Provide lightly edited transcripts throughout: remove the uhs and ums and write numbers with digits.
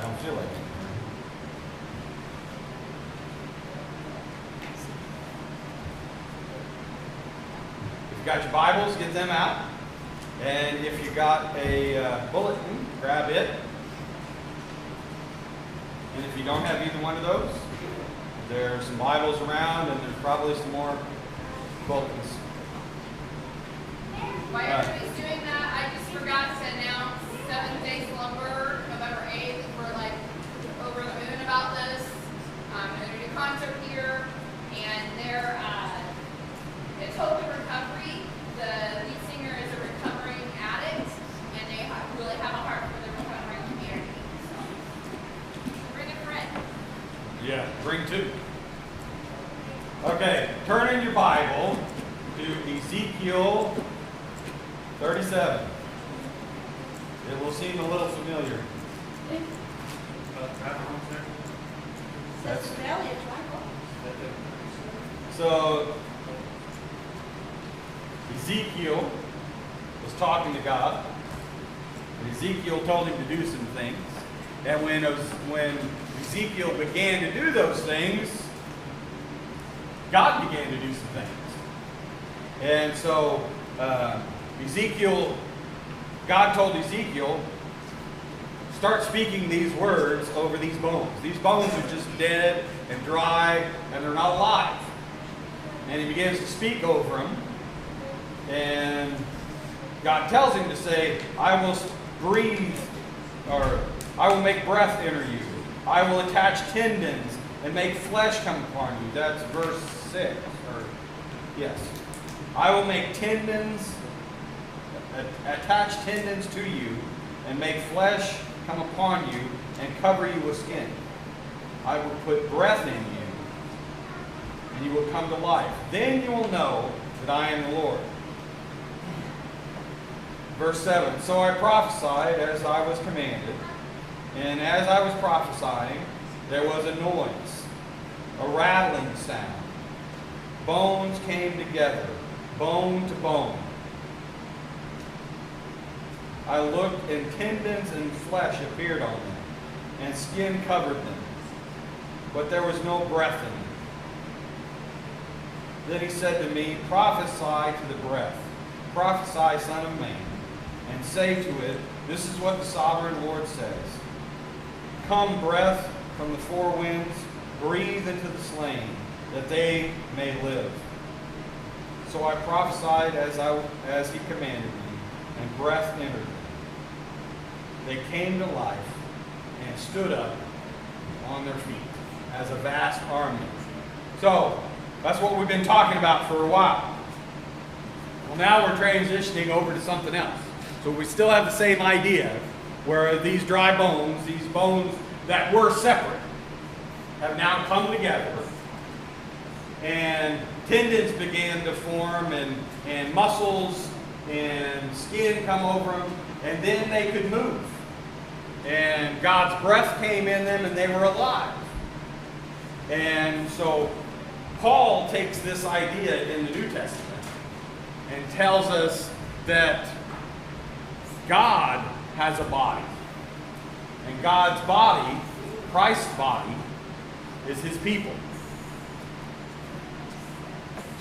don't feel like it. If you got your Bibles, get them out. And if you got a bulletin, grab it. And if you don't have either one of those, there's some Bibles around, and there's probably some more bulletins. While everybody's doing that, I just forgot to announce 7 Day Slumber, November 8th. We're like over the moon about this. I'm going to do a concert here, and it's Hope and Recovery. The lead singer is a recovering addict, and they really have a heart for the recovering community. So bring a friend. Yeah, bring two. Okay, turn in your Bible to Ezekiel 37. It will seem a little familiar. That's so Ezekiel was talking to God, and Ezekiel told him to do some things. And when Ezekiel began to do those things, God began to do some things. And so God told Ezekiel, start speaking these words over these bones. These bones are just dead and dry, and they're not alive. And he begins to speak over them. And God tells him to say, I will breathe, or I will make breath enter you. I will attach tendons and make flesh come upon you. That's verse 6. Yes. I will make tendons, attach tendons to you, and make flesh come upon you, and cover you with skin. I will put breath in you, and you will come to life. Then you will know that I am the Lord. Verse 7, so I prophesied as I was commanded, and as I was prophesying, there was a noise, a rattling sound. Bones came together, bone to bone. I looked, and tendons and flesh appeared on them, and skin covered them, but there was no breath in them. Then he said to me, prophesy to the breath, prophesy, son of man, and say to it, this is what the sovereign Lord says. Come, breath from the four winds, breathe into the slain, that they may live. So I prophesied as he commanded me, and breath entered them. They came to life and stood up on their feet as a vast army. So, that's what we've been talking about for a while. Well, now we're transitioning over to something else. So we still have the same idea, where these dry bones, these bones that were separate, have now come together, and tendons began to form, and muscles and skin come over them, and then they could move. And God's breath came in them, and they were alive. And so Paul takes this idea in the New Testament and tells us that God has a body. And God's body, Christ's body, is his people.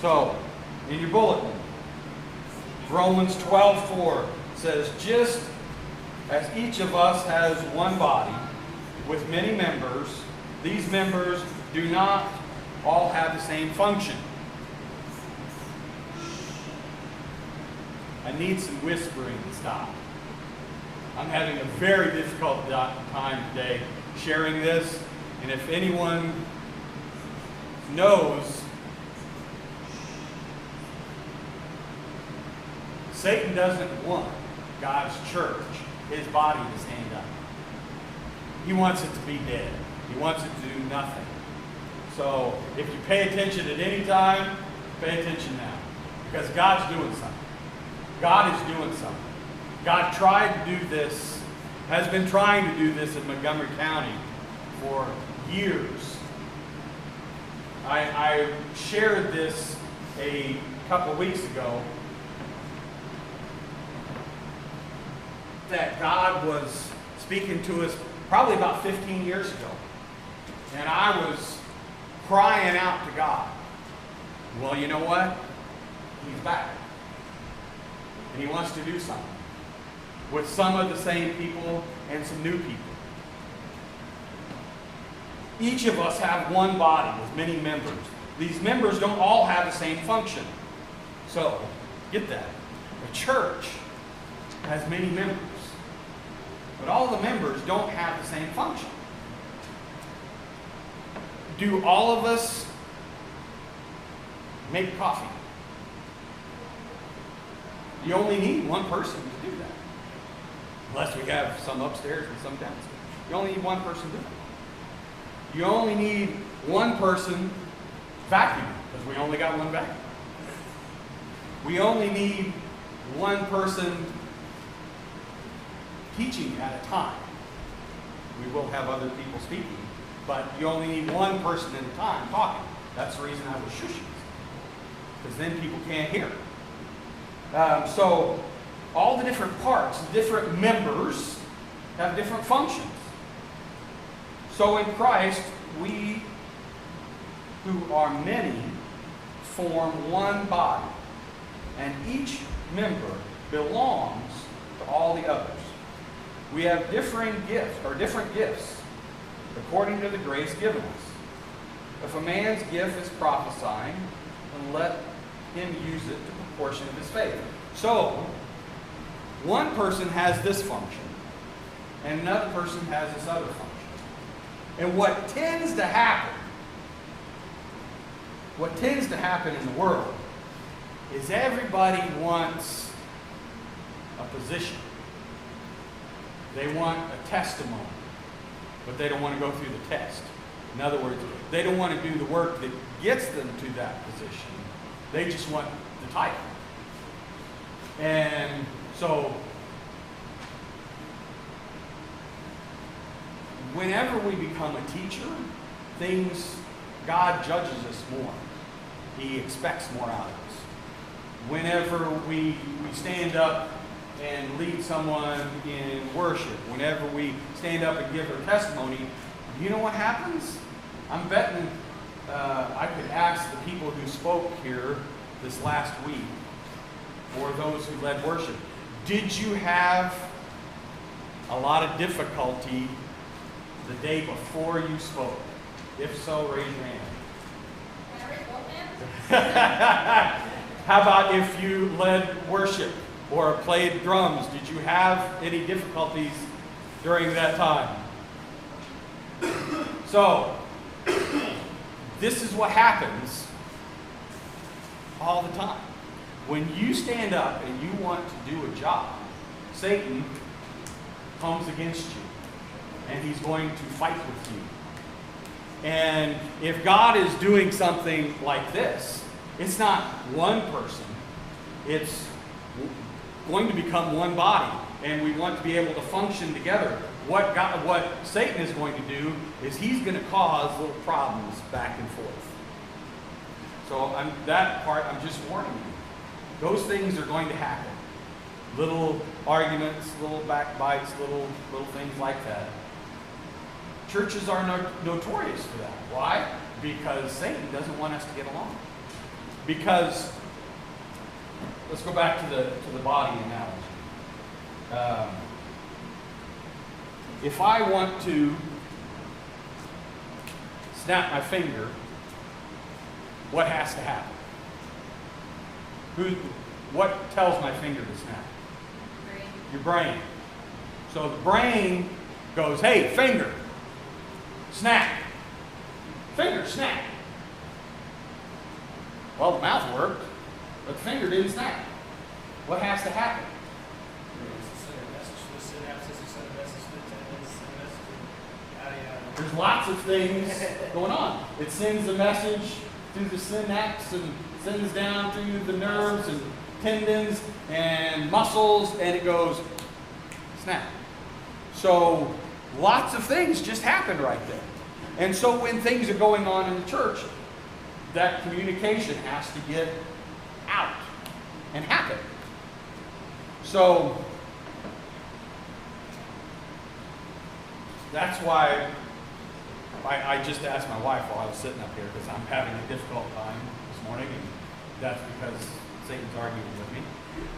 So, in your bulletin, Romans 12:4 says, just as each of us has one body with many members, these members do not all have the same function. I need some whispering to stop. I'm having a very difficult time today sharing this, and if anyone knows, Satan doesn't want God's church, his body, to stand up. He wants it to be dead. He wants it to do nothing. So if you pay attention at any time, pay attention now. Because God's doing something. God is doing something. God tried to do this, has been trying to do this in Montgomery County for years. I shared this a couple weeks ago, that God was speaking to us probably about 15 years ago. And I was crying out to God. Well, you know what? He's back. And he wants to do something with some of the same people and some new people. Each of us have one body with many members. These members don't all have the same function. So, get that. The church has many members. But all the members don't have the same function. Do all of us make coffee? You only need one person to do that. Unless we have some upstairs and some downstairs. You only need one person to do it. You only need one person vacuuming, because we only got one vacuum. We only need one person teaching at a time. We will have other people speaking, but you only need one person at a time talking. That's the reason I was shushing, because then people can't hear. So all the different parts, the different members have different functions. So in Christ, we who are many form one body, and each member belongs to all the others. We have different gifts according to the grace given us. If a man's gift is prophesying, then let him use it to proportion of his faith. So, one person has this function, and another person has this other function. And what tends to happen in the world is everybody wants a position. They want a testimony, but they don't want to go through the test. In other words, they don't want to do the work that gets them to that position. They just want the title. And so, whenever we become a teacher, God judges us more. He expects more out of us. Whenever we stand up and lead someone in worship, whenever we stand up and give our testimony, you know what happens? I'm betting I could ask the people who spoke here this last week, or those who led worship, did you have a lot of difficulty the day before you spoke? If so, raise your hand. Can I raise both hands? How about if you led worship or played drums? Did you have any difficulties during that time? So, this is what happens all the time. When you stand up and you want to do a job, Satan comes against you, and he's going to fight with you. And if God is doing something like this, it's not one person. It's going to become one body, and we want to be able to function together. What Satan is going to do is he's going to cause little problems back and forth. So that part, I'm just warning you. Those things are going to happen. Little arguments, little backbites, little things like that. Churches are notorious for that. Why? Because Satan doesn't want us to get along. Because, let's go back to the body analogy. If I want to snap my finger, what has to happen? What tells my finger to snap? Brain. Your brain. So the brain goes, hey, finger, snap. Finger, snap. Well, the mouth worked, but the finger didn't snap. What has to happen? There's lots of things going on. It sends a message through the synapse and sends down through the nerves and tendons and muscles, and it goes snap. So lots of things just happened right there. And so when things are going on in the church, that communication has to get out and happen. So that's why I just asked my wife while I was sitting up here, because I'm having a difficult time this morning, and that's because Satan's arguing with me.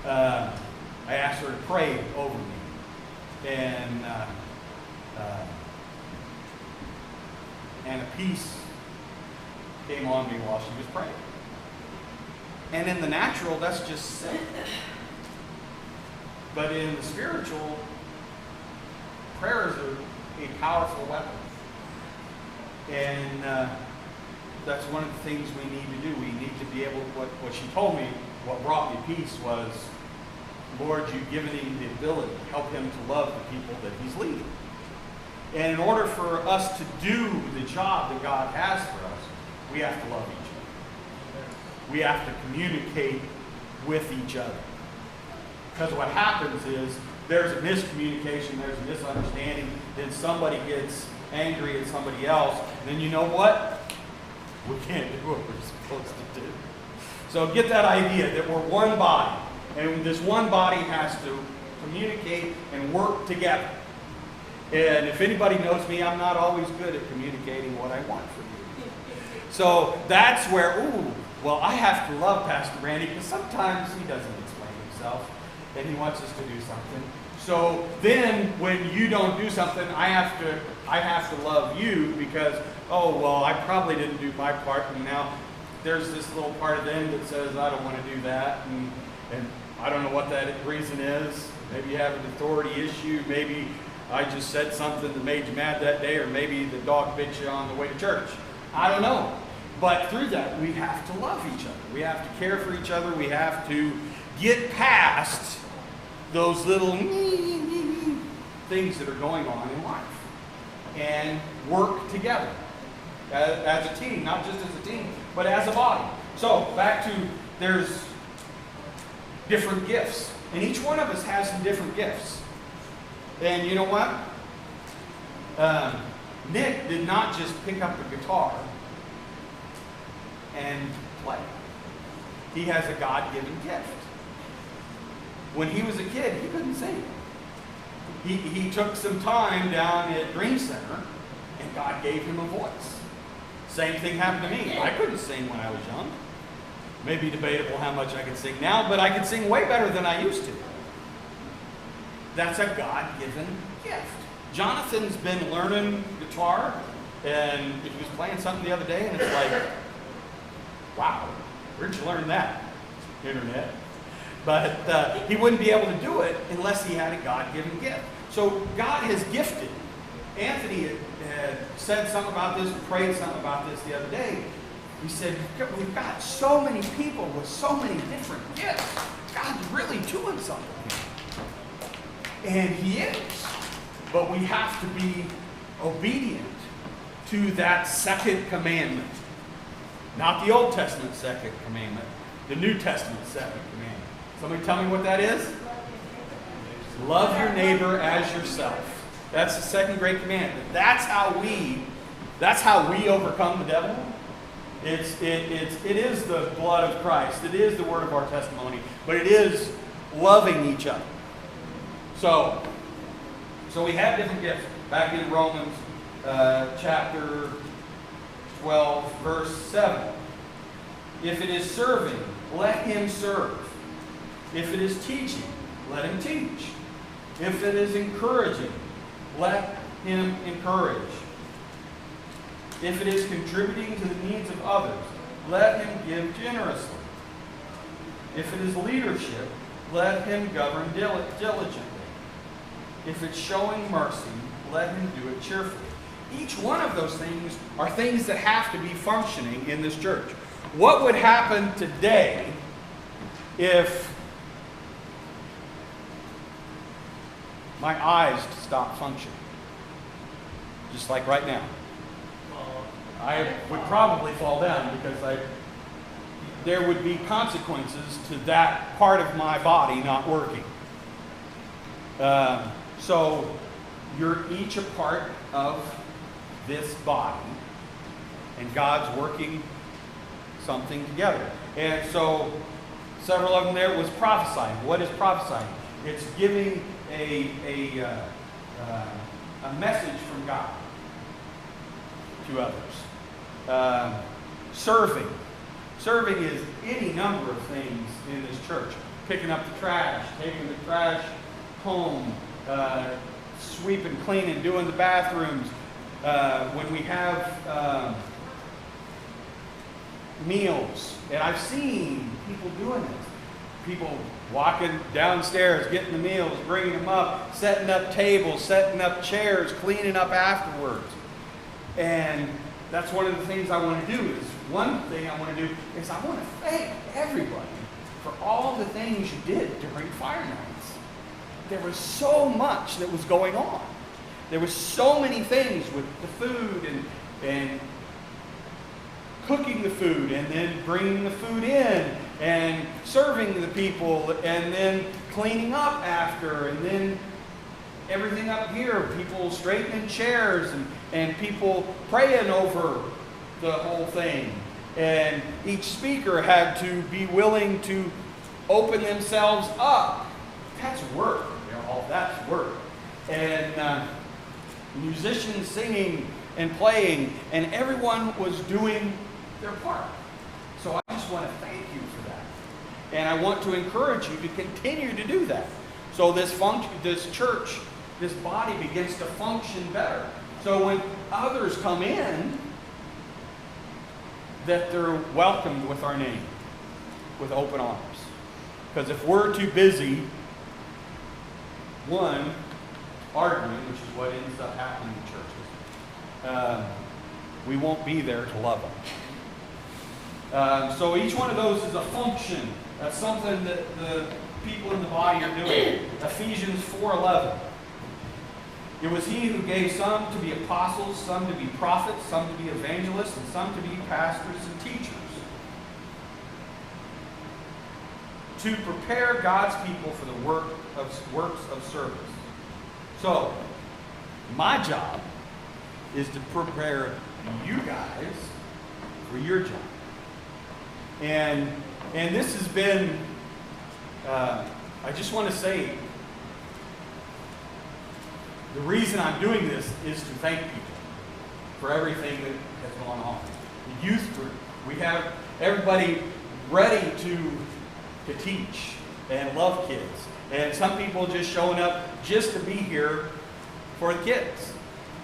I asked her to pray over me, and a peace came on me while she was praying. And in the natural, that's just sin. But in the spiritual, prayer is a powerful weapon. And that's one of the things we need to do. We need to be able, what she told me, what brought me peace was, Lord, you've given him the ability to help him to love the people that he's leading. And in order for us to do the job that God has for us, we have to love each other. We have to communicate with each other. Because what happens is, there's a miscommunication, there's a misunderstanding, then somebody gets angry at somebody else, and then you know what? We can't do what we're supposed to do. So get that idea that we're one body, and this one body has to communicate and work together. And if anybody knows me, I'm not always good at communicating what I want from you. So that's where, well, I have to love Pastor Randy, because sometimes he doesn't explain himself, and he wants us to do something. So then when you don't do something, I have to love you, because, oh, well, I probably didn't do my part, and now there's this little part of them that says, I don't want to do that, and I don't know what that reason is. Maybe you have an authority issue, maybe I just said something that made you mad that day, or maybe the dog bit you on the way to church. I don't know. But through that, we have to love each other. We have to care for each other. We have to get past those little things that are going on in life and work together as a team, not just as a team, but as a body. So back to, there's different gifts, and each one of us has some different gifts. And you know what? Nick did not just pick up a guitar and play. He has a God-given gift. When he was a kid, he couldn't sing. He took some time down at Dream Center, and God gave him a voice. Same thing happened to me. I couldn't sing when I was young. Maybe debatable how much I can sing now, but I can sing way better than I used to. That's a God-given gift. Jonathan's been learning guitar, and he was playing something the other day, and it's like, wow, where'd you learn that? Internet. But he wouldn't be able to do it unless he had a God-given gift. So God has gifted. Anthony had said something about this, prayed something about this the other day. He said, we've got so many people with so many different gifts. God's really doing something here. And he is. But we have to be obedient to that second commandment. Not the Old Testament second commandment, the New Testament second commandment. Somebody tell me what that is? Love your neighbor as yourself. That's the second great commandment. That's how we overcome the devil. It is the blood of Christ. It is the word of our testimony. But it is loving each other. So we have different gifts. Back in Romans chapter 12, verse 7. If it is serving, let him serve. If it is teaching, let him teach. If it is encouraging, let him encourage. If it is contributing to the needs of others, let him give generously. If it is leadership, let him govern diligently. If it's showing mercy, let him do it cheerfully. Each one of those things are things that have to be functioning in this church. What would happen today if my eyes stopped functioning? Just like right now. I would probably fall down because there would be consequences to that part of my body not working. So you're each a part of this body, and God's working something together. And so several of them there was prophesying. What is prophesying? It's giving a message from God to others. Serving. Serving is any number of things in this church. Picking up the trash, taking the trash home, sweeping, cleaning, doing the bathrooms. When we have meals, and I've seen people doing this. People walking downstairs, getting the meals, bringing them up, setting up tables, setting up chairs, cleaning up afterwards. And that's one of the things I want to do. One thing I want to do is I want to thank everybody for all the things you did during fire nights. There was so much that was going on. There were so many things with the food and cooking the food and then bringing the food in and serving the people and then cleaning up after and then everything up here, people straightening chairs and people praying over the whole thing. And each speaker had to be willing to open themselves up. That's work. All that's work. And musicians singing and playing, and everyone was doing their part. So I just want to thank you for that. And I want to encourage you to continue to do that. So this church, this body begins to function better. So when others come in, that they're welcomed with our name, with open arms. Because if we're too busy, one, arguing, which is what ends up happening in churches, we won't be there to love them. So each one of those is a function. That's something that the people in the body are doing. Ephesians 4:11. It was he who gave some to be apostles, some to be prophets, some to be evangelists, and some to be pastors and teachers, to prepare God's people for the works of service. So, my job is to prepare you guys for your job. And this has been, I just want to say, the reason I'm doing this is to thank people for everything that has gone on. The youth group, we have everybody ready to teach and love kids. And some people just showing up just to be here for the kids.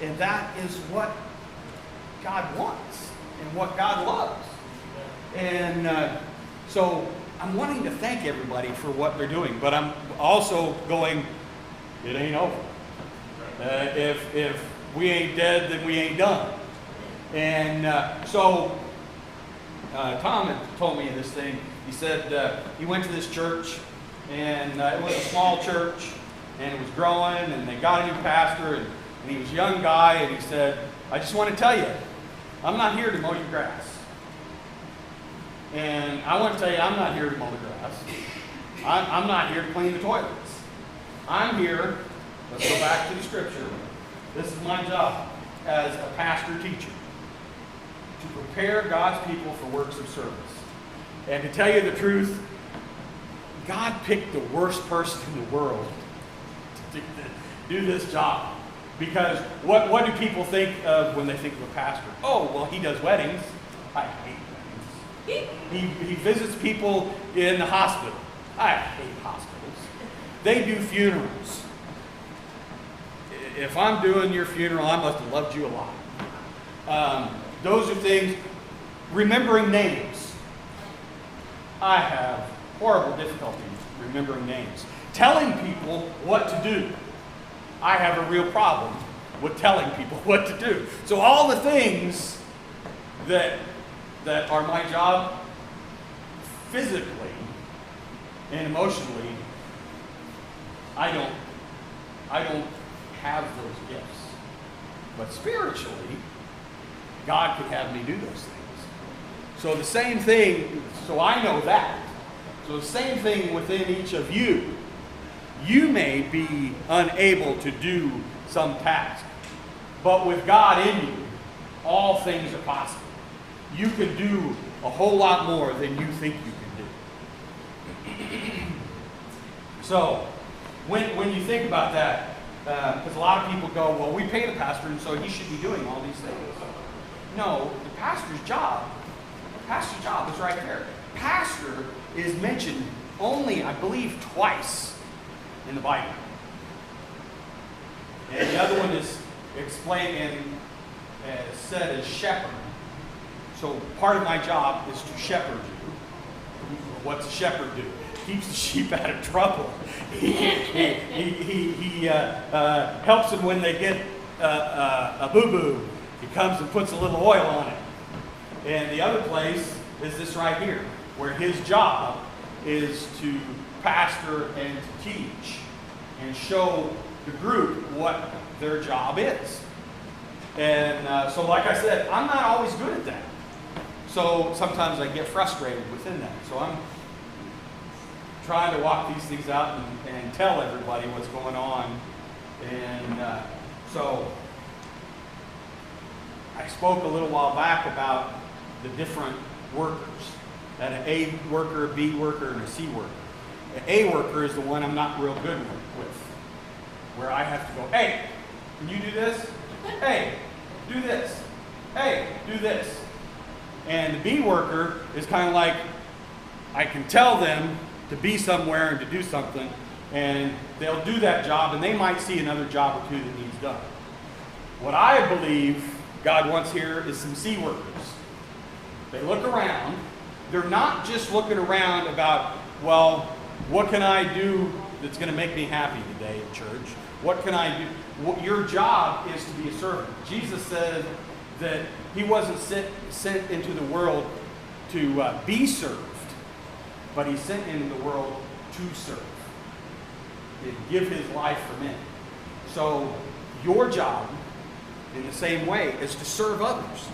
And that is what God wants and what God loves. And so I'm wanting to thank everybody for what they're doing, but I'm also going, it ain't over. If we ain't dead, then we ain't done. And so Tom had told me this thing. He said he went to this church, and it was a small church, and it was growing, and they got a new pastor, and he was a young guy, and he said, I just want to tell you, I'm not here to mow your grass. And I want to tell you, I'm not here to mow the grass. I'm not here to clean the toilets. I'm here, let's go back to the scripture. This is my job as a pastor-teacher, to prepare God's people for works of service. And to tell you the truth, God picked the worst person in the world to do this job. Because what do people think of when they think of a pastor? Oh, well, he does weddings. I hate weddings. He visits people in the hospital. I hate hospitals. They do funerals. If I'm doing your funeral, I must have loved you a lot. Those are things. Remembering names. I have horrible difficulty remembering names. Telling people what to do. I have a real problem with telling people what to do. So all the things that are my job, physically and emotionally, I don't have those gifts. But spiritually, God could have me do those things. So the same thing, so I know that. So the same thing within each of you. You may be unable to do some task, but with God in you, all things are possible. You can do a whole lot more than you think you can do. So, when you think about that, Because a lot of people go, well, we pay the pastor, and so he should be doing all these things. No, the pastor's job is right there. Pastor is mentioned only, I believe, twice in the Bible. And the other one is explained and said as shepherd. So part of my job is to shepherd you. What's a shepherd do? Keeps the sheep out of trouble. He helps them when they get a boo-boo. He comes and puts a little oil on it. And the other place is this right here, where his job is to pastor and to teach and show the group what their job is. And so like I said, I'm not always good at that. So sometimes I get frustrated within that. So I'm trying to walk these things out and tell everybody what's going on. And so I spoke a little while back about the different workers. That an A worker, a B worker, and a C worker. An A worker is the one I'm not real good with. Where I have to go, hey, can you do this? Hey, do this. Hey, do this. And the B worker is kind of like, I can tell them to be somewhere and to do something, and they'll do that job, and they might see another job or two that needs done. What I believe God wants here is some C workers. They look around. They're not just looking around about, well, what can I do that's going to make me happy today at church? What can I do? Your job is to be a servant. Jesus said that he wasn't sent into the world to be served, but he sent into the world to serve, to give his life for men. So your job, in the same way, is to serve others.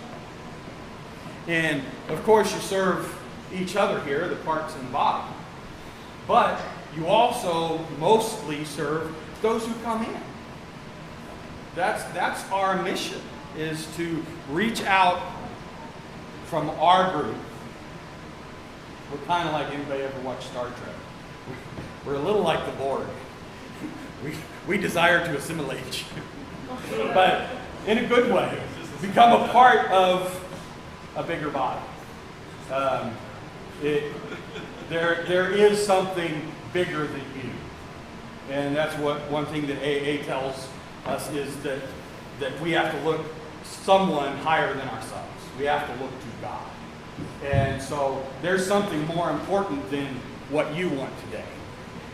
And of course, you serve each other here, the parts in the body. But you also mostly serve those who come in. That's our mission, is to reach out from our group. We're kind of like, anybody ever watch Star Trek? We're a little like the Borg. We desire to assimilate you. But in a good way. Become a part of a bigger body. There is something bigger than you. And that's what one thing that AA tells us is that we have to look someone higher than ourselves. We have to look to God. And so there's something more important than what you want today.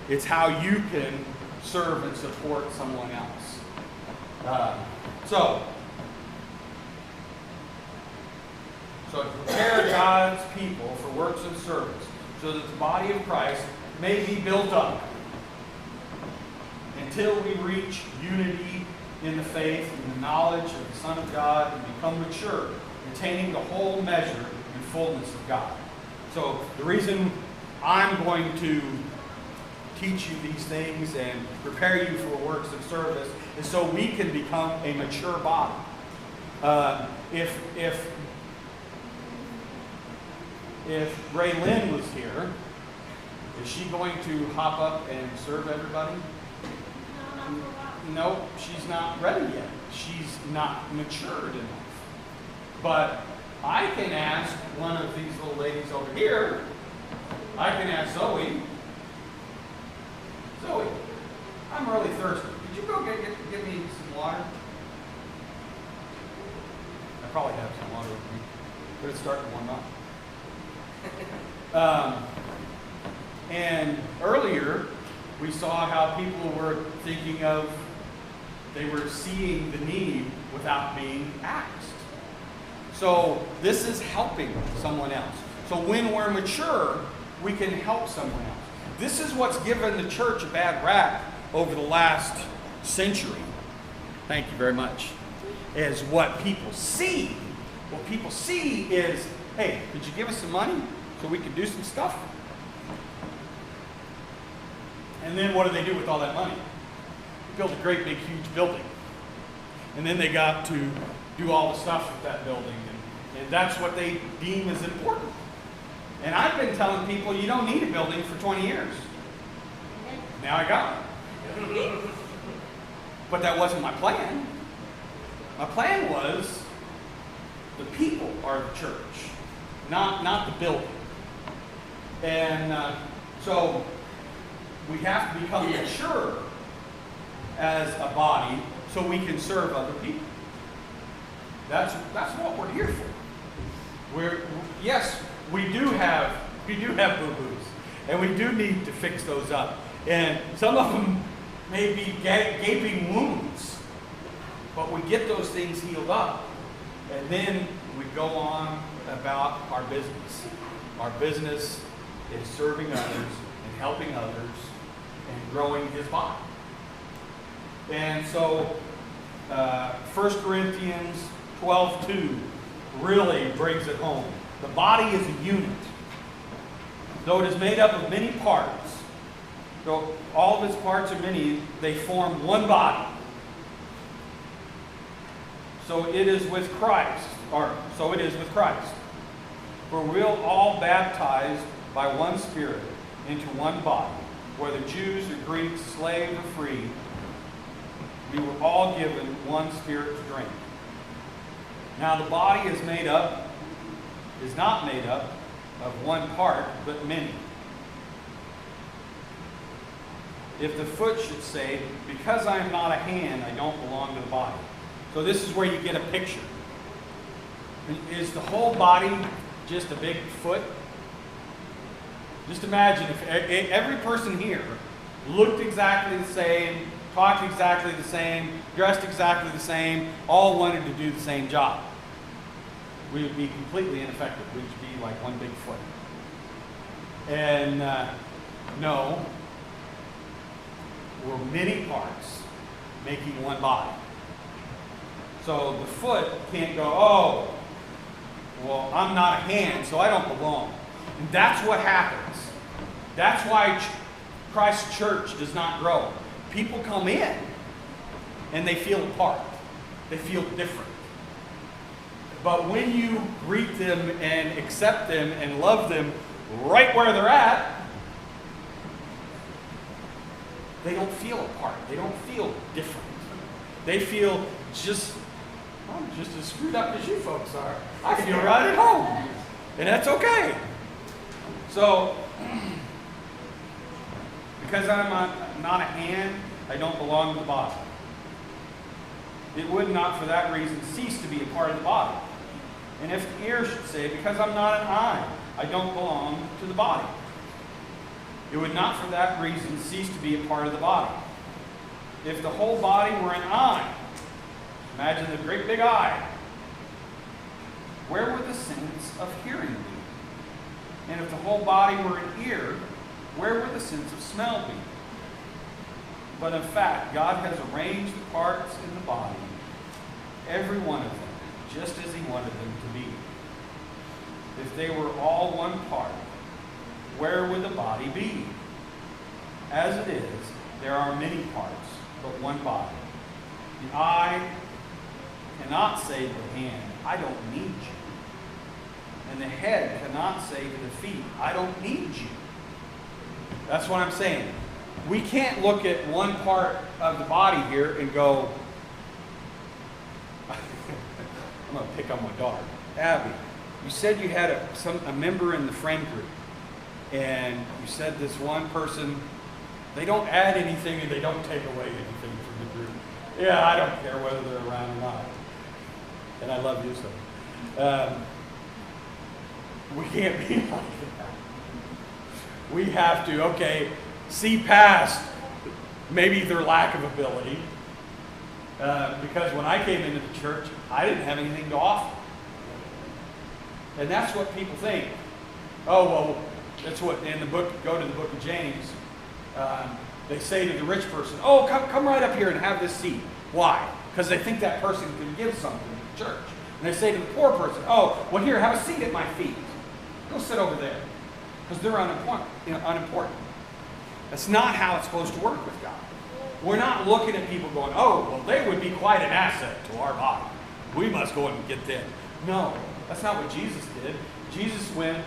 It's how you can serve and support someone else. So to prepare God's people for works of service, so that the body of Christ may be built up until we reach unity in the faith and the knowledge of the Son of God and become mature, attaining the whole measure and fullness of God. So the reason I'm going to teach you these things and prepare you for works of service is so we can become a mature body. If Ray Lynn was here, is she going to hop up and serve everybody? No, she's not ready yet. She's not matured enough. But I can ask one of these little ladies over here. I can ask Zoe. Zoe, I'm really thirsty. Could you go get me some water? I probably have some water with me. But it's starting to warm up. And earlier, we saw how people were thinking of, they were seeing the need without being asked. So this is helping someone else. So when we're mature, we can help someone else. This is what's given the church a bad rap over the last century. Thank you very much. Is what people see. What people see is, hey, could you give us some money so we can do some stuff? And then what do they do with all that money? They build a great big huge building. And then they got to do all the stuff with that building. And that's what they deem as important. And I've been telling people you don't need a building for 20 years. Now I got it. But that wasn't my plan. My plan was the people are the church, not the building. And so we have to become mature as a body so we can serve other people. That's what we're here for. Yes, we do have boo-boos, and we do need to fix those up. And some of them may be gaping wounds, but we get those things healed up, and then we go on about our business. Our business is serving others and helping others and growing His body. And so 1 Corinthians 12:2 really brings it home. The body is a unit. Though it is made up of many parts, though all of its parts are many, they form one body. So it is with Christ. For we're all baptized by one Spirit into one body, whether Jews or Greeks, slave or free, we were all given one Spirit to drink. Now the body is not made up of one part, but many. If the foot should say, because I am not a hand, I don't belong to the body. So this is where you get a picture. Is the whole body just a big foot? Just imagine if every person here looked exactly the same, talked exactly the same, dressed exactly the same, all wanted to do the same job. We would be completely ineffective. We would be like one big foot. And no, we're many parts making one body. So the foot can't go, oh, well, I'm not a hand, so I don't belong. And that's what happens. That's why Christ's church does not grow. People come in and they feel apart. They feel different. But when you greet them and accept them and love them right where they're at, they don't feel apart. They don't feel different. They feel I'm just as screwed up as you folks are. I feel right at home. And that's okay. So, because I'm not a hand, I don't belong to the body. It would not for that reason cease to be a part of the body. And if the ear should say, because I'm not an eye, I don't belong to the body. It would not for that reason cease to be a part of the body. If the whole body were an eye, imagine the great big eye, where would the sense of hearing be? And if the whole body were an ear, where would the sense of smell be? But in fact, God has arranged the parts in the body, every one of them, just as He wanted them to be. If they were all one part, where would the body be? As it is, there are many parts, but one body. The eye cannot say to the hand, I don't need you. And the head cannot say to the feet, I don't need you. That's what I'm saying. We can't look at one part of the body here and go, I'm going to pick on my daughter. Abby, you said you had a member in the friend group, and you said this one person, they don't add anything and they don't take away anything from the group. Yeah, I don't care whether they're around or not. And I love you so. We can't be like that. We have to, see past maybe their lack of ability. Because when I came into the church, I didn't have anything to offer. And that's what people think. Oh, well, that's what in the book, go to the book of James, they say to the rich person, oh, come right up here and have this seat. Why? Because they think that person can give something to the church. And they say to the poor person, oh, well, here, have a seat at my feet. Go sit over there. Because they're unimportant. That's not how it's supposed to work with God. We're not looking at people going, oh, well, they would be quite an asset to our body. We must go and get them. No, that's not what Jesus did. Jesus went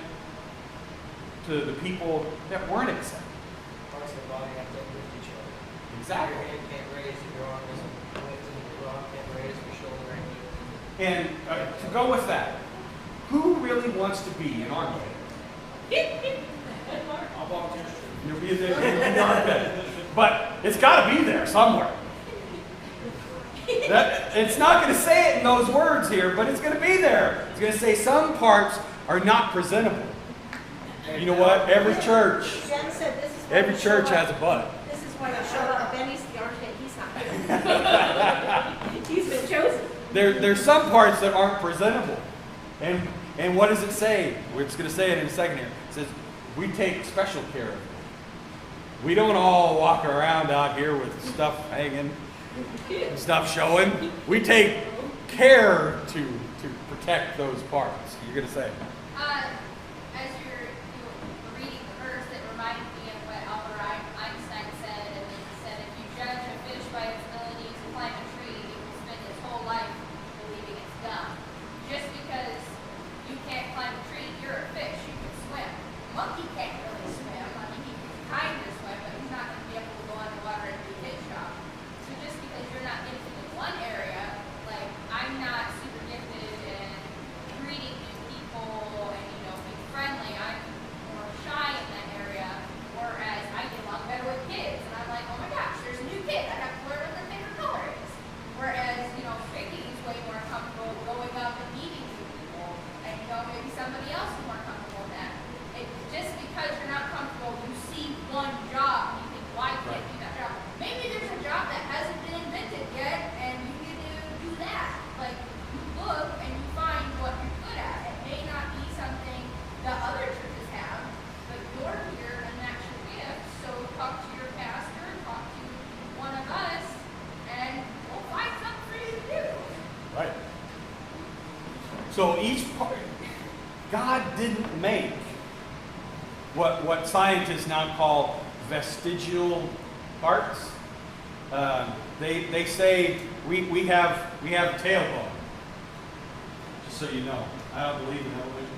to the people that weren't accepted. Exactly. Your hand can't raise, if your arm isn't lifted, and your arm can't raise, your shoulder ain't moving. And to go with that, who really wants to be an armpit? I'll volunteer. You'll be the armpit. But it's got to be there somewhere. It's not going to say it in those words here, but it's going to be there. It's going to say some parts are not presentable. You know what? Every church, Jen said this is why every you church show has up. a butt. This is why you show up. Benny's the armpit. He's not here. He's been chosen. There's some parts that aren't presentable. And what does it say? It's going to say it in a second here. It says, we take special care of it. We don't all walk around out here with stuff hanging, stuff showing. We take care to protect those parts. You're going to say. As you were reading the verse, it reminded me of what Albert Einstein said, and he said, if you judge a fish by its ability to climb a tree, it will spend its whole life believing it's dumb. Just because you can't climb a tree, you're a fish, you can swim. A monkey can't really swim. I mean, he can kind of swim, but he's not going to be able to go underwater and do his job. So just because you're not gifted in one area, like I'm not super gifted in greeting new people and being friendly. I'm more shy in that area, whereas I get along better with kids. And I'm like, oh my gosh, there's a new kid. I have to learn what their favorite color is. Whereas Vicky's way more comfortable going up and meeting new people, and maybe somebody else is more comfortable in that. Just because you're not comfortable, you see one job and you think, why can't you do that job? Maybe there's a job that hasn't been invented yet, and you get to do that. Like, you look and you find what you're good at. It may not be something that other churches have, but you're here and that's your gift. So talk to your pastor, talk to one of us, and we'll find something for you to do. Right. So each part, God didn't make what scientists now call vestigial parts. They say we have a tailbone. Just so you know, I don't believe in evolution.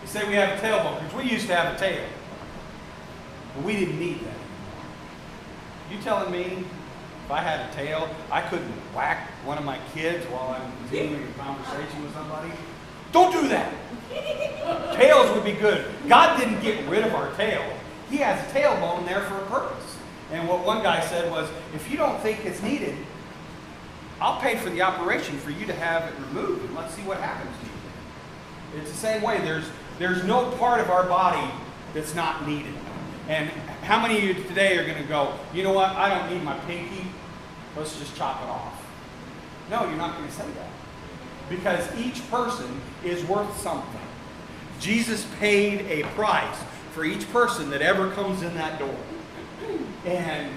They say we have a tailbone because we used to have a tail, but we didn't need that anymore. You telling me if I had a tail, I couldn't whack one of my kids while I'm continuing a conversation with somebody? Don't do that. Tails would be good. God didn't get rid of our tail. He has a tailbone there for a purpose. And what one guy said was, if you don't think it's needed, I'll pay for the operation for you to have it removed, and let's see what happens to you. It's the same way. There's no part of our body that's not needed. And how many of you today are going to go, you know what, I don't need my pinky, let's just chop it off? No, you're not going to say that. Because each person is worth something. Jesus paid a price for each person that ever comes in that door. And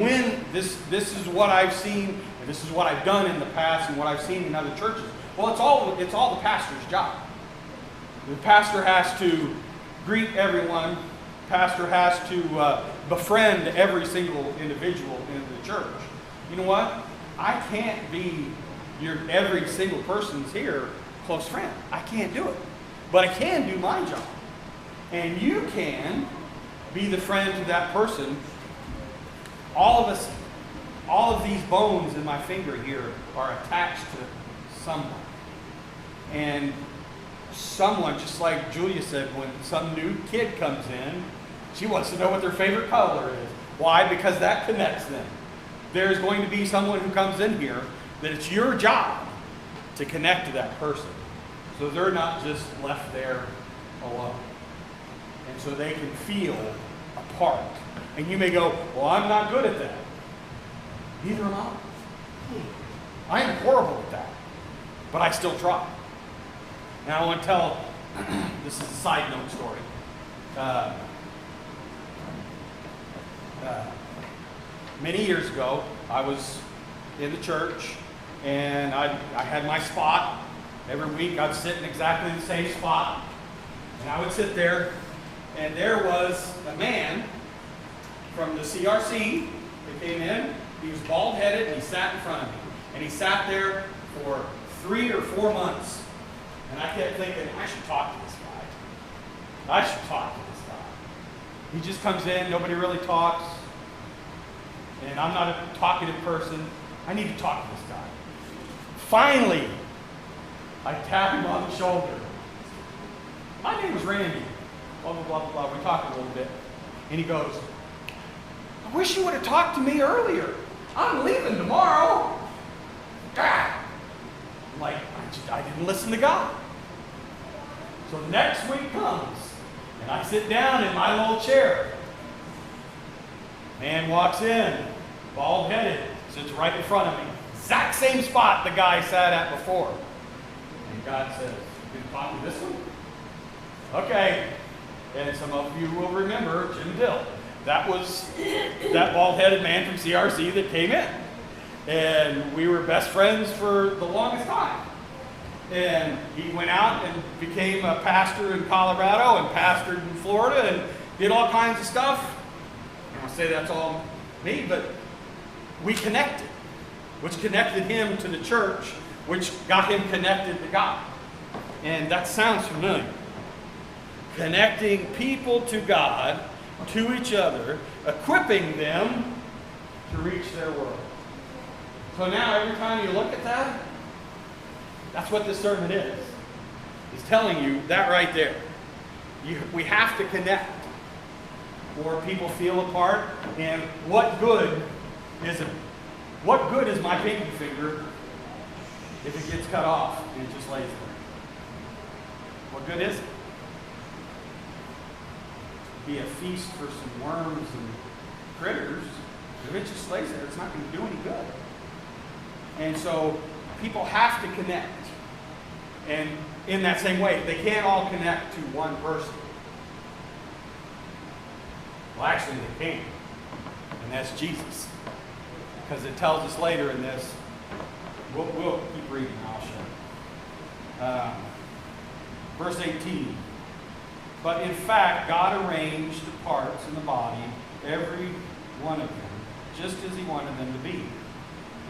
when this is what I've seen, and this is what I've done in the past, and what I've seen in other churches. Well, it's all the pastor's job. The pastor has to greet everyone. The pastor has to befriend every single individual in the church. You know what? I can't be every single person's here close friend. I can't do it. But I can do my job. And you can be the friend to that person. All of us, all of these bones in my finger here are attached to someone. And someone, just like Julia said, when some new kid comes in, she wants to know what their favorite color is. Why? Because that connects them. There's going to be someone who comes in here that it's your job to connect to that person. So they're not just left there alone. And so they can feel a part. And you may go, well, I'm not good at that. Neither am I. I am horrible at that. But I still try. Now I want to tell, this is a side note story. Many years ago, I was in the church, and I had my spot. Every week I'd sit in exactly the same spot, and I would sit there, and there was a man from the CRC that came in. He was bald-headed, and he sat in front of me. And he sat there for 3 or 4 months, and I kept thinking, I should talk to this guy. I should talk to this guy. He just comes in, nobody really talks. and I'm not a talkative person. I need to talk to this guy. Finally, I tap him on the shoulder. My name is Randy. Blah, blah, blah, blah, blah. We talked a little bit. And he goes, I wish you would have talked to me earlier. I'm leaving tomorrow. Ah! I'm like, I didn't listen to God. So next week comes, and I sit down in my little chair. Man walks in, bald-headed, sits right in front of me. Exact same spot the guy sat at before. And God says, you can talk to this one? Okay. And some of you will remember Jim Dill. That was that bald-headed man from CRC that came in. And we were best friends for the longest time. And he went out and became a pastor in Colorado and pastored in Florida and did all kinds of stuff. I don't want to say that's all me, but we connected, which connected him to the church, which got him connected to God. And that sounds familiar. Connecting people to God, to each other, equipping them to reach their world. So now every time you look at that, that's what this sermon is. It's telling you that right there. We have to connect, or people feel apart. And what good is my pinky finger if it gets cut off and it just lays there? What good is it? Be a feast for some worms and critters. If it just lays there, it's not going to do any good. And so people have to connect. And in that same way, they can't all connect to one person. Well, actually, they can. And that's Jesus. Because it tells us later in this, we'll keep reading, I'll show. Verse 18. But in fact, God arranged the parts in the body, every one of them, just as he wanted them to be.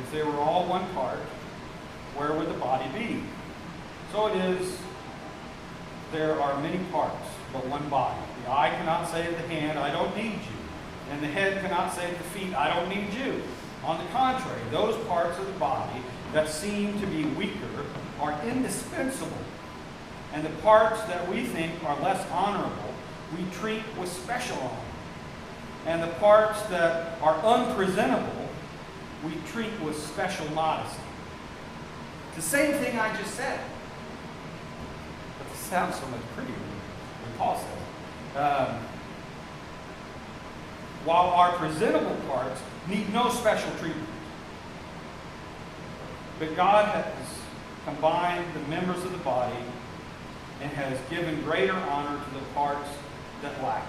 If they were all one part, where would the body be? So it is, there are many parts, but one body. The eye cannot say to the hand, I don't need you. And the head cannot say to the feet, I don't need you. On the contrary, those parts of the body that seem to be weaker are indispensable. And the parts that we think are less honorable, we treat with special honor. And the parts that are unpresentable, we treat with special modesty. It's the same thing I just said. But it sounds so much prettier than Paul says. While our presentable parts need no special treatment. But God has combined the members of the body and has given greater honor to the parts that lack it,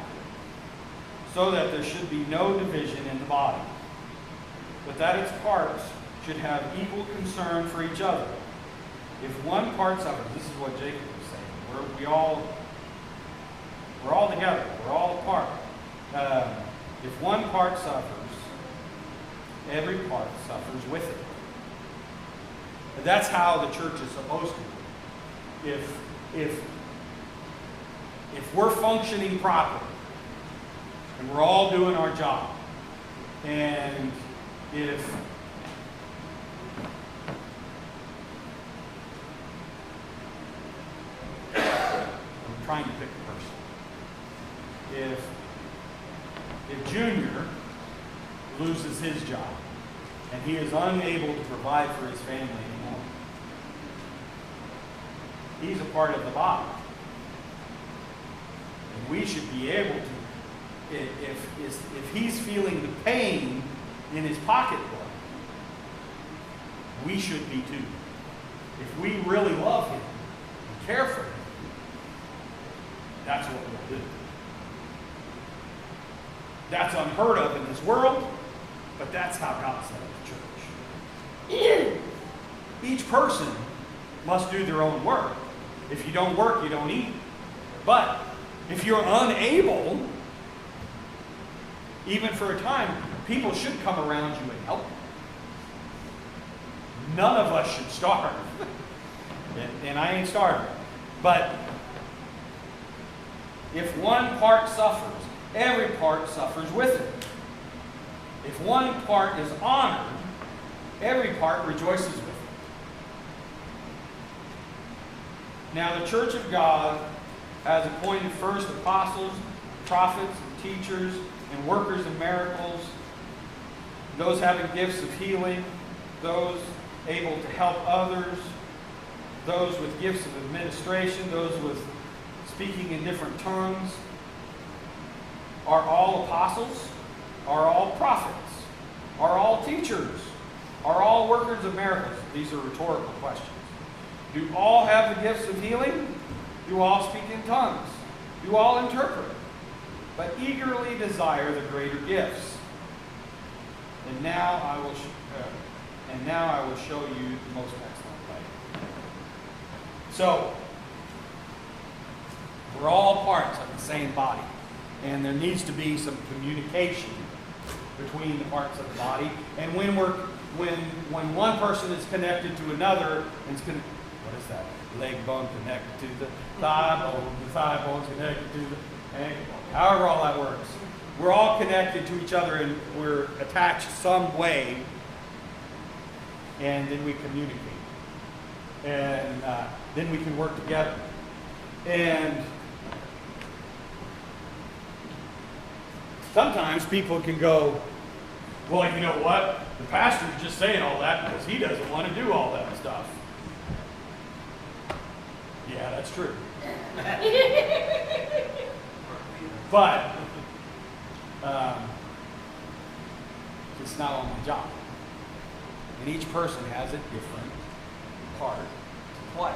so that there should be no division in the body, but that its parts should have equal concern for each other. If one part suffers, this is what Jacob was saying, we're all together, we're all apart. If one part suffers, every part suffers with it. And that's how the church is supposed to be. If we're functioning properly, and we're all doing our job, and if I'm trying to pick a person. If Junior loses his job, and he is unable to provide for his family anymore, he's a part of the body. And we should be able to, if he's feeling the pain in his pocketbook, we should be too. If we really love him and care for him, that's what we'll do. That's unheard of in this world, but that's how God set up the church. Each person must do their own work. If you don't work, you don't eat. But if you're unable, even for a time, people should come around you and help you. None of us should starve. And I ain't starving. But if one part suffers, every part suffers with it. If one part is honored, every part rejoices with it. Now the church of God has appointed first apostles, prophets, and teachers, and workers of miracles, those having gifts of healing, those able to help others, those with gifts of administration, those with speaking in different tongues. Are all apostles? Are all prophets? Are all teachers? Are all workers of miracles? These are rhetorical questions. Do all have the gifts of healing? Do all speak in tongues? Do all interpret? But eagerly desire the greater gifts. And now I will show you the most excellent way. So, we're all parts of the same body, and there needs to be some communication between the parts of the body. And when one person is connected to another, what is that? Leg bone connected to the thigh bone's connected to the ankle bone. However all that works. We're all connected to each other and we're attached some way, and then we communicate. And then we can work together. And sometimes people can go, well, you know what? The pastor's just saying all that because he doesn't want to do all that stuff. Yeah, that's true. But it's not all my job. And each person has a different part to play.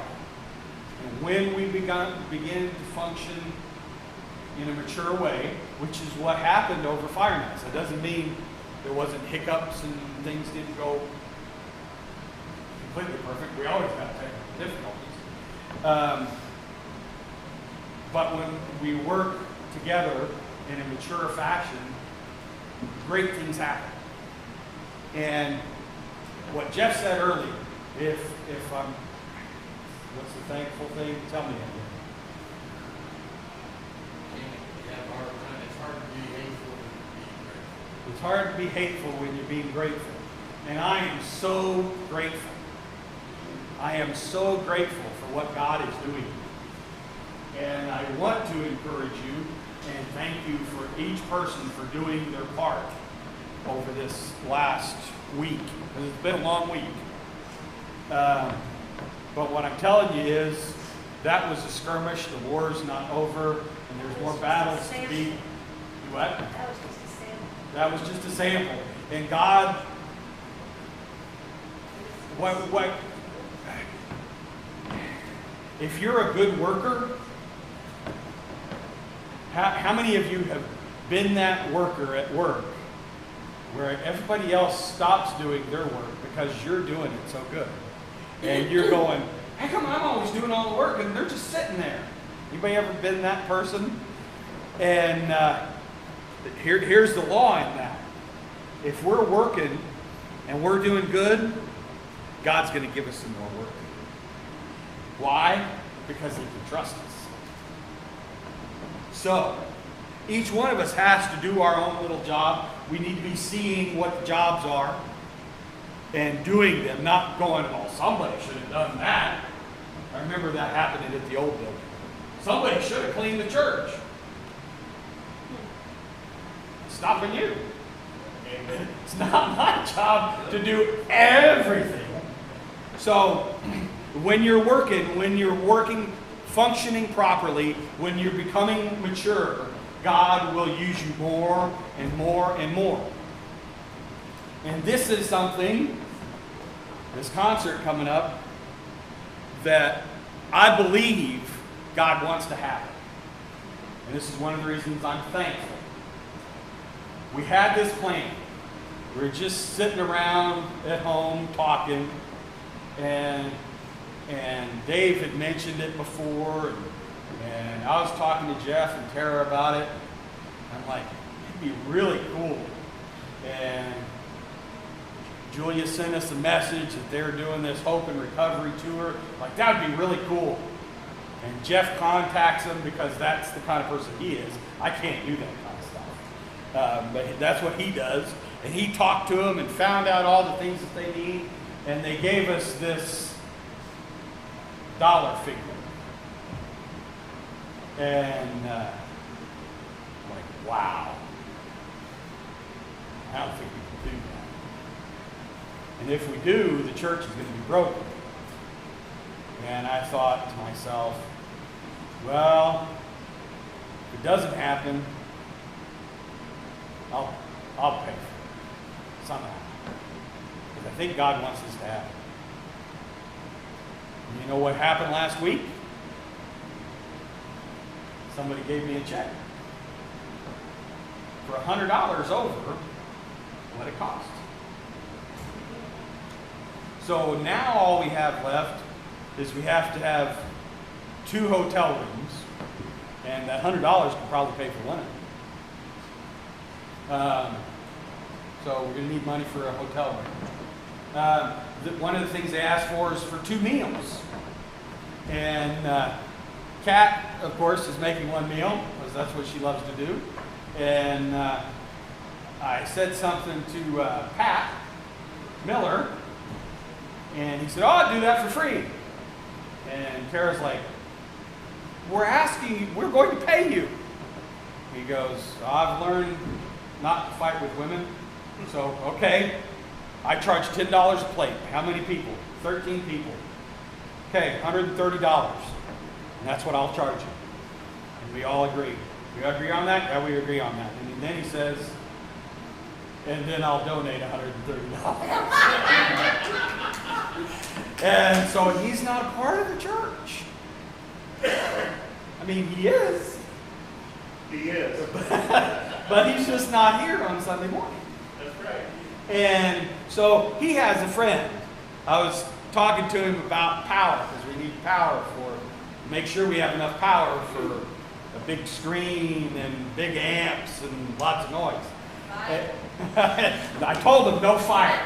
And when we begin to function in a mature way, which is what happened over Fire Nights. It doesn't mean there wasn't hiccups and things didn't go completely perfect. We always have technical difficulties. But when we work together in a mature fashion, great things happen. And what Jeff said earlier, if I'm, what's the thankful thing? Tell me again. It's hard to be hateful when you're being grateful. And I am so grateful. I am so grateful for what God is doing. And I want to encourage you and thank you for each person for doing their part over this last week. Because it's been a long week. But what I'm telling you is that was a skirmish. The war is not over. And there's more battles to be. What? That was just a sample. And God, if you're a good worker, how many of you have been that worker at work where everybody else stops doing their work because you're doing it so good? And you're going, how come I'm always doing all the work and they're just sitting there? Anybody ever been that person? And here's the law in that. If we're working and we're doing good, God's going to give us some more work. Why? Because He can trust us. So, each one of us has to do our own little job. We need to be seeing what the jobs are and doing them, not going, well, somebody should have done that. I remember that happening at the old building. Somebody should have cleaned the church. Stopping you. Amen. It's not my job to do everything. So, when you're working, functioning properly, when you're becoming mature, God will use you more and more and more. And this is something, this concert coming up, that I believe God wants to happen. And this is one of the reasons I'm thankful. We had this plan. We were just sitting around at home talking, and Dave had mentioned it before, and I was talking to Jeff and Tara about it. I'm like, it'd be really cool. And Julia sent us a message that they're doing this Hope and Recovery tour. Like, that would be really cool. And Jeff contacts him because that's the kind of person he is. I can't do that kind of stuff. But that's what he does. And he talked to them and found out all the things that they need. And they gave us this dollar figure. And like, wow. I don't think we can do that. And if we do, the church is going to be broken. And I thought to myself, well, if it doesn't happen, I'll pay for it somehow. Because I think God wants this to happen. And you know what happened last week? Somebody gave me a check for $100 over what it cost. So now all we have left is we have to have 2 hotel rooms, and that $100 can probably pay for one. So we're going to need money for a hotel room. One of the things they asked for is for 2 meals. And Kat, of course, is making 1 meal, because that's what she loves to do. And I said something to Pat Miller, and he said, "Oh, I'll do that for free." And Kara's like, we're going to pay you. He goes, "I've learned not to fight with women. So, okay, I charge $10 a plate. How many people? 13 people. Okay, $130. And that's what I'll charge you." And we all agree. We agree on that? Yeah, we agree on that. And then he says, "And then I'll donate $130. And so he's not a part of the church. I mean, he is. He is. But he's just not here on Sunday morning. That's right. And so he has a friend. I was talking to him about power, because we need power make sure we have enough power for a big screen and big amps and lots of noise. I told him no fire.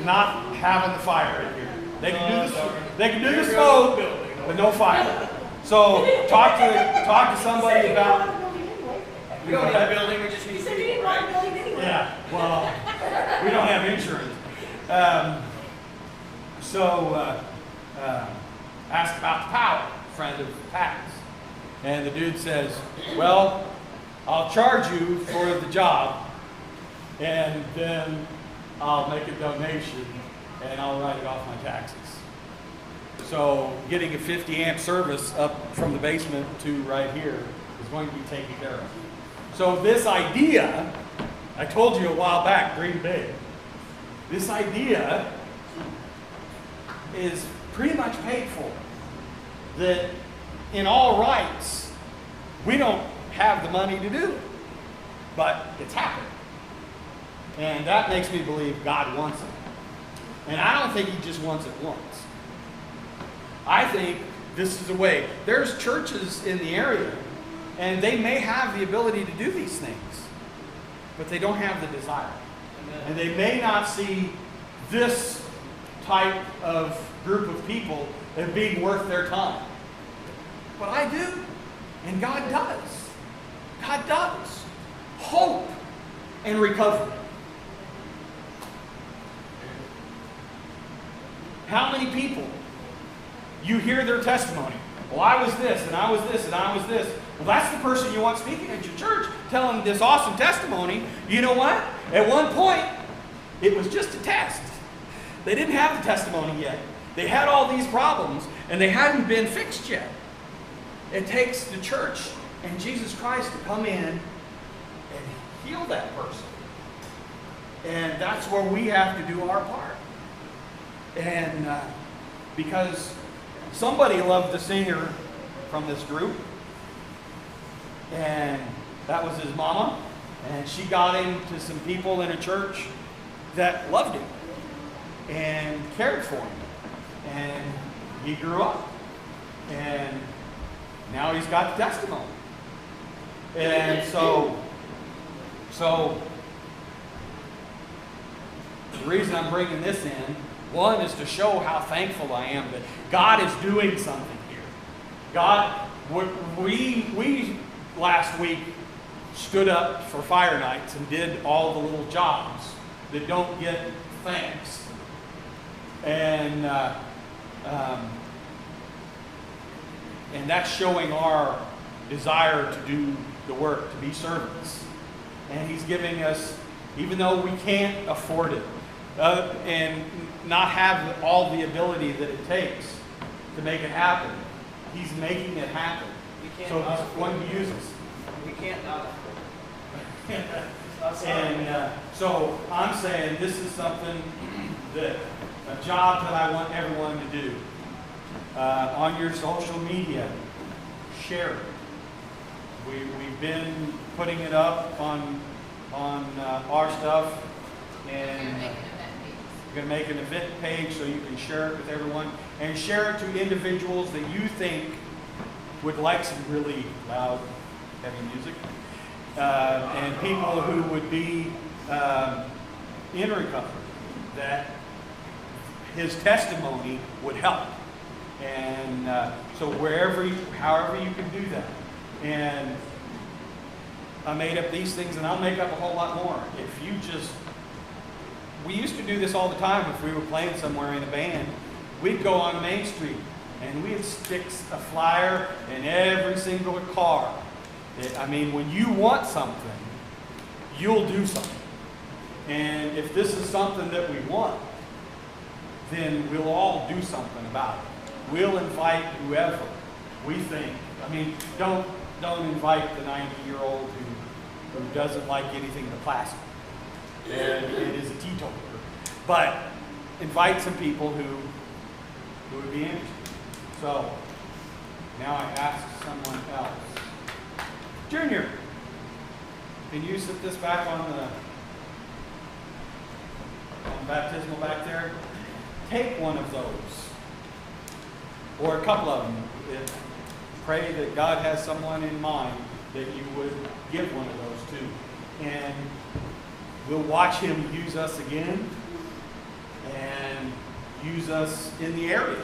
Not having the fire in here. They can do the smoke, but no fire. So talk to somebody about. We don't need a building, we just need He said you didn't want a building anyway. Yeah, well, we don't have insurance. Asked about the power, friend of Pat's. And the dude says, "Well, I'll charge you for the job, and then I'll make a donation, and I'll write it off my taxes." So getting a 50 amp service up from the basement to right here is going to be taken care of. So this idea, I told you a while back, dream big. This idea is pretty much paid for. That in all rights, we don't have the money to do it. But it's happening. And that makes me believe God wants it. And I don't think he just wants it once. I think this is a way. There's churches in the area, and they may have the ability to do these things, but they don't have the desire. And they may not see this type of group of people as being worth their time. But I do, and God does. God does. Hope and recovery. How many people, you hear their testimony? Well, I was this, and I was this, and I was this. Well, that's the person you want speaking at your church, telling this awesome testimony. You know what? At one point, it was just a test. They didn't have the testimony yet. They had all these problems, and they hadn't been fixed yet. It takes the church and Jesus Christ to come in and heal that person. And that's where we have to do our part. And because somebody loved the singer from this group, and that was his mama, and she got him to some people in a church that loved him and cared for him, and he grew up, and now he's got the testimony. And so the reason I'm bringing this in, one, is to show how thankful I am that God is doing something here. God, we last week stood up for fire nights and did all the little jobs that don't get thanks. And that's showing our desire to do the work, to be servants. And he's giving us, even though we can't afford it, and not have all the ability that it takes to make it happen, he's making it happen. We can't So not he's afford going it. to use us. We can't not afford it. That's not- And so I'm saying this is something that, a job that I want everyone to do. On your social media, share it. We've been putting it up on our stuff, You're and making event pages. we're going to make an event page so you can share it with everyone, and share it to individuals that you think would like some really loud, heavy music, and people who would be in recovery, that his testimony would help. And so however you can do that. And I made up these things, and I'll make up a whole lot more. If you just, we used to do this all the time. If we were playing somewhere in a band, we'd go on Main Street and we'd stick a flyer in every single car. I mean, when you want something, you'll do something. And if this is something that we want, then we'll all do something about it. We'll invite whoever we think. I mean, don't invite the 90-year-old who doesn't like anything but classical and is a teetotaler. But invite some people who would be interested. So now I ask someone else. Junior, can you sit this back on the baptismal back there? Take one of those, or a couple of them. Pray that God has someone in mind that you would give one of those to. And we'll watch him use us again and use us in the area.